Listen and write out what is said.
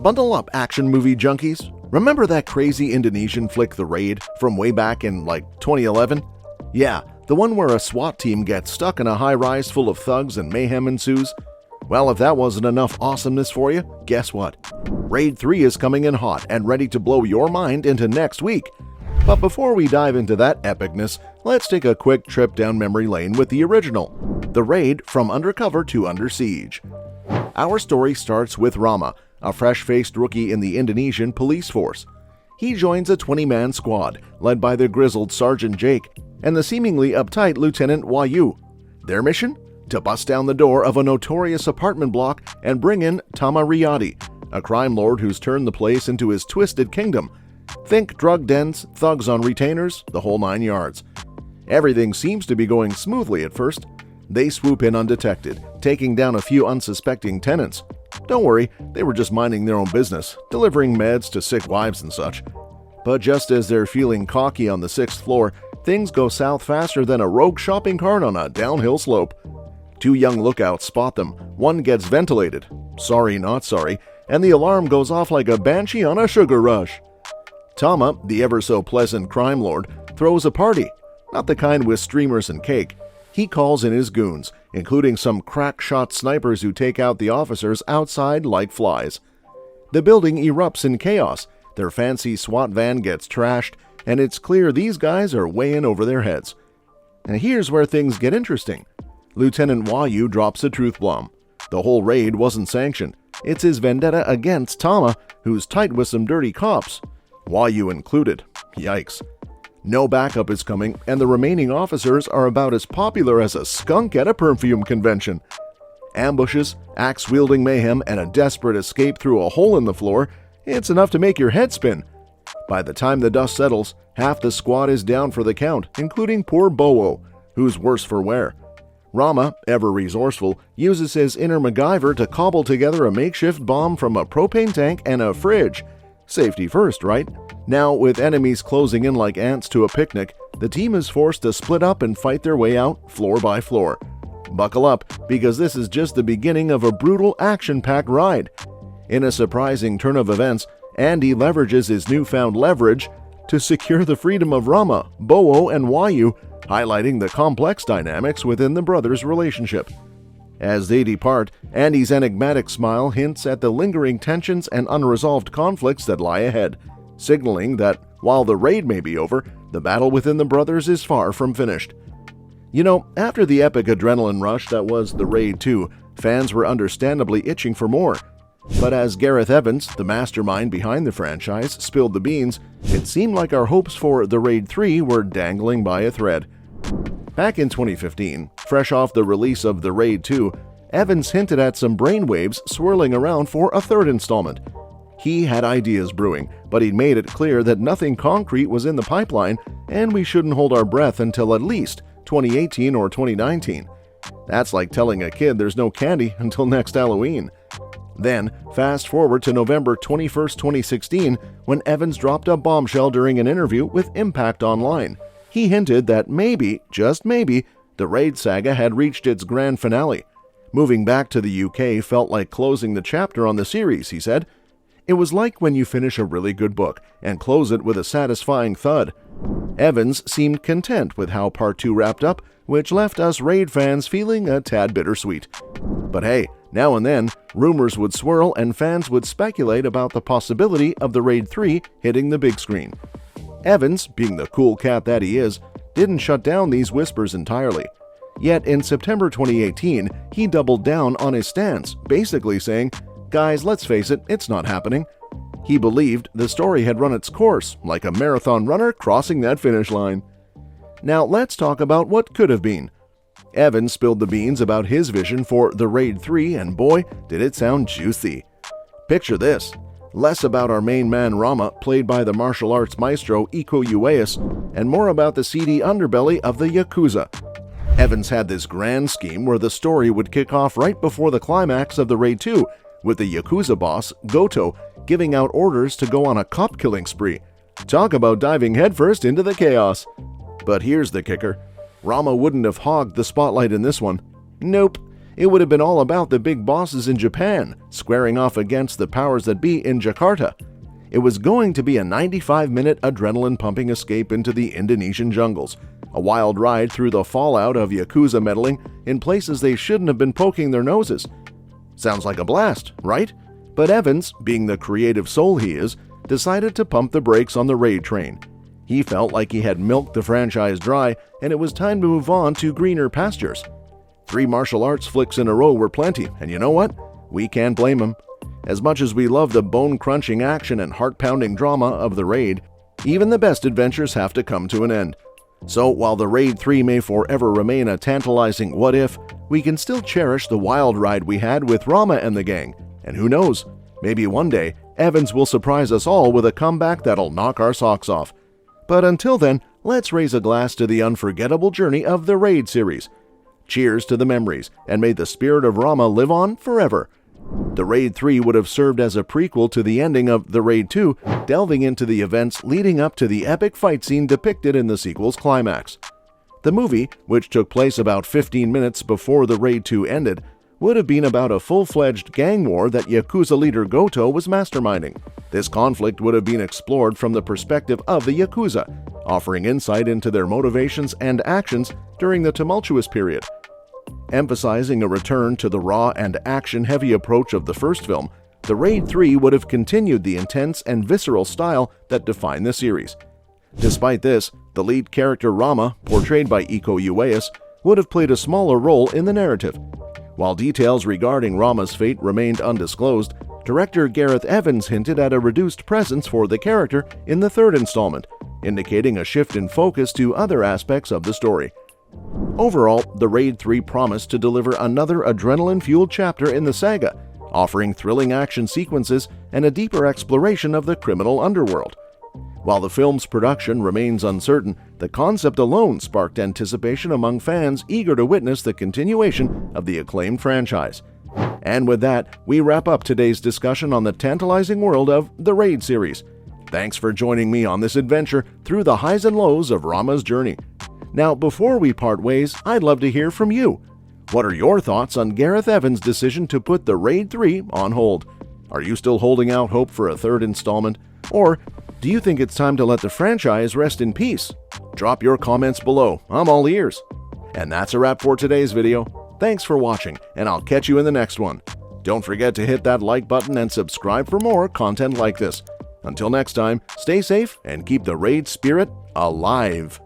Bundle up, action movie junkies. Remember that crazy Indonesian flick The Raid from way back in 2011? Yeah, the one where a SWAT team gets stuck in a high-rise full of thugs and mayhem ensues? Well, if that wasn't enough awesomeness for you, guess what? Raid 3 is coming in hot and ready to blow your mind into next week. But before we dive into that epicness, let's take a quick trip down memory lane with the original, The Raid from Undercover to Under Siege. Our story starts with Rama, a fresh-faced rookie in the Indonesian police force. He joins a 20-man squad led by the grizzled Sergeant Jake and the seemingly uptight Lieutenant Wahyu. Their mission? To bust down the door of a notorious apartment block and bring in Tama Riyadi, a crime lord who's turned the place into his twisted kingdom. Think drug dens, thugs on retainers, the whole 9 yards. Everything seems to be going smoothly at first. They swoop in undetected, taking down a few unsuspecting tenants. Don't worry, they were just minding their own business, delivering meds to sick wives and such. But just as they're feeling cocky on the 6th floor, things go south faster than a rogue shopping cart on a downhill slope. 2 young lookouts spot them, one gets ventilated, sorry not sorry, and the alarm goes off like a banshee on a sugar rush. Tama, the ever-so-pleasant crime lord, throws a party, not the kind with streamers and cake. He calls in his goons, including some crack-shot snipers who take out the officers outside like flies. The building erupts in chaos, their fancy SWAT van gets trashed, and it's clear these guys are way in over their heads. And here's where things get interesting. Lieutenant Wahyu drops a truth bomb. The whole raid wasn't sanctioned. It's his vendetta against Tama, who's tight with some dirty cops. Wahyu included. Yikes. No backup is coming, and the remaining officers are about as popular as a skunk at a perfume convention. Ambushes, axe-wielding mayhem, and a desperate escape through a hole in the floor, it's enough to make your head spin. By the time the dust settles, half the squad is down for the count, including poor Bowo, who's worse for wear. Rama, ever resourceful, uses his inner MacGyver to cobble together a makeshift bomb from a propane tank and a fridge. Safety first, right? Now, with enemies closing in like ants to a picnic, the team is forced to split up and fight their way out floor by floor. Buckle up, because this is just the beginning of a brutal action-packed ride. In a surprising turn of events, Andy leverages his newfound leverage to secure the freedom of Rama, Bowo, and Wahyu, highlighting the complex dynamics within the brothers' relationship. As they depart, Andy's enigmatic smile hints at the lingering tensions and unresolved conflicts that lie ahead, signaling that while the raid may be over, the battle within the brothers is far from finished. You know, after the epic adrenaline rush that was The Raid 2, fans were understandably itching for more. But as Gareth Evans, the mastermind behind the franchise, spilled the beans, it seemed like our hopes for The Raid 3 were dangling by a thread. Back in 2015, fresh off the release of The Raid 2, Evans hinted at some brainwaves swirling around for a third installment. He had ideas brewing, but he'd made it clear that nothing concrete was in the pipeline, and we shouldn't hold our breath until at least 2018 or 2019. That's like telling a kid there's no candy until next Halloween. Then, fast forward to November 21, 2016, when Evans dropped a bombshell during an interview with Impact Online. He hinted that maybe, just maybe, the Raid saga had reached its grand finale. Moving back to the UK felt like closing the chapter on the series, he said. It was like when you finish a really good book and close it with a satisfying thud. Evans seemed content with how Part 2 wrapped up, which left us Raid fans feeling a tad bittersweet. But hey, now and then, rumors would swirl and fans would speculate about the possibility of the Raid 3 hitting the big screen. Evans, being the cool cat that he is, didn't shut down these whispers entirely. Yet in September 2018, he doubled down on his stance, basically saying, "Guys, let's face it, it's not happening." He believed the story had run its course, like a marathon runner crossing that finish line. Now let's talk about what could have been. Evans spilled the beans about his vision for The Raid 3, and boy, did it sound juicy. Picture this. Less about our main man Rama, played by the martial arts maestro Iko Uwais, and more about the seedy underbelly of the Yakuza. Evans had this grand scheme where the story would kick off right before the climax of The Raid 2, with the Yakuza boss, Goto, giving out orders to go on a cop-killing spree. Talk about diving headfirst into the chaos. But here's the kicker. Rama wouldn't have hogged the spotlight in this one. Nope. it would have been all about the big bosses in Japan, squaring off against the powers that be in Jakarta. It was going to be a 95-minute adrenaline-pumping escape into the Indonesian jungles, a wild ride through the fallout of Yakuza meddling in places they shouldn't have been poking their noses. Sounds like a blast, right? But Evans, being the creative soul he is, decided to pump the brakes on the raid train. He felt like he had milked the franchise dry, and it was time to move on to greener pastures. 3 martial arts flicks in a row were plenty, and you know what? We can't blame him. As much as we love the bone-crunching action and heart-pounding drama of the raid, even the best adventures have to come to an end. So while the Raid 3 may forever remain a tantalizing what-if, we can still cherish the wild ride we had with Rama and the gang. And who knows, maybe one day, Evans will surprise us all with a comeback that'll knock our socks off. But until then, let's raise a glass to the unforgettable journey of the Raid series. Cheers to the memories, and may the spirit of Rama live on forever. The Raid 3 would have served as a prequel to the ending of The Raid 2, delving into the events leading up to the epic fight scene depicted in the sequel's climax. The movie, which took place about 15 minutes before The Raid 2 ended, would have been about a full-fledged gang war that Yakuza leader Goto was masterminding. This conflict would have been explored from the perspective of the Yakuza, offering insight into their motivations and actions during the tumultuous period. Emphasizing a return to the raw and action-heavy approach of the first film, The Raid 3 would have continued the intense and visceral style that defined the series. Despite this, the lead character Rama, portrayed by Iko Uwais, would have played a smaller role in the narrative. While details regarding Rama's fate remained undisclosed, director Gareth Evans hinted at a reduced presence for the character in the third installment, indicating a shift in focus to other aspects of the story. Overall, The Raid 3 promised to deliver another adrenaline-fueled chapter in the saga, offering thrilling action sequences and a deeper exploration of the criminal underworld. While the film's production remains uncertain, the concept alone sparked anticipation among fans eager to witness the continuation of the acclaimed franchise. And with that, we wrap up today's discussion on the tantalizing world of the Raid series. Thanks for joining me on this adventure through the highs and lows of Rama's journey. Now, before we part ways, I'd love to hear from you. What are your thoughts on Gareth Evans' decision to put The Raid 3 on hold? Are you still holding out hope for a third installment? Or do you think it's time to let the franchise rest in peace? Drop your comments below. I'm all ears. And that's a wrap for today's video. Thanks for watching, and I'll catch you in the next one. Don't forget to hit that like button and subscribe for more content like this. Until next time, stay safe and keep the Raid spirit alive.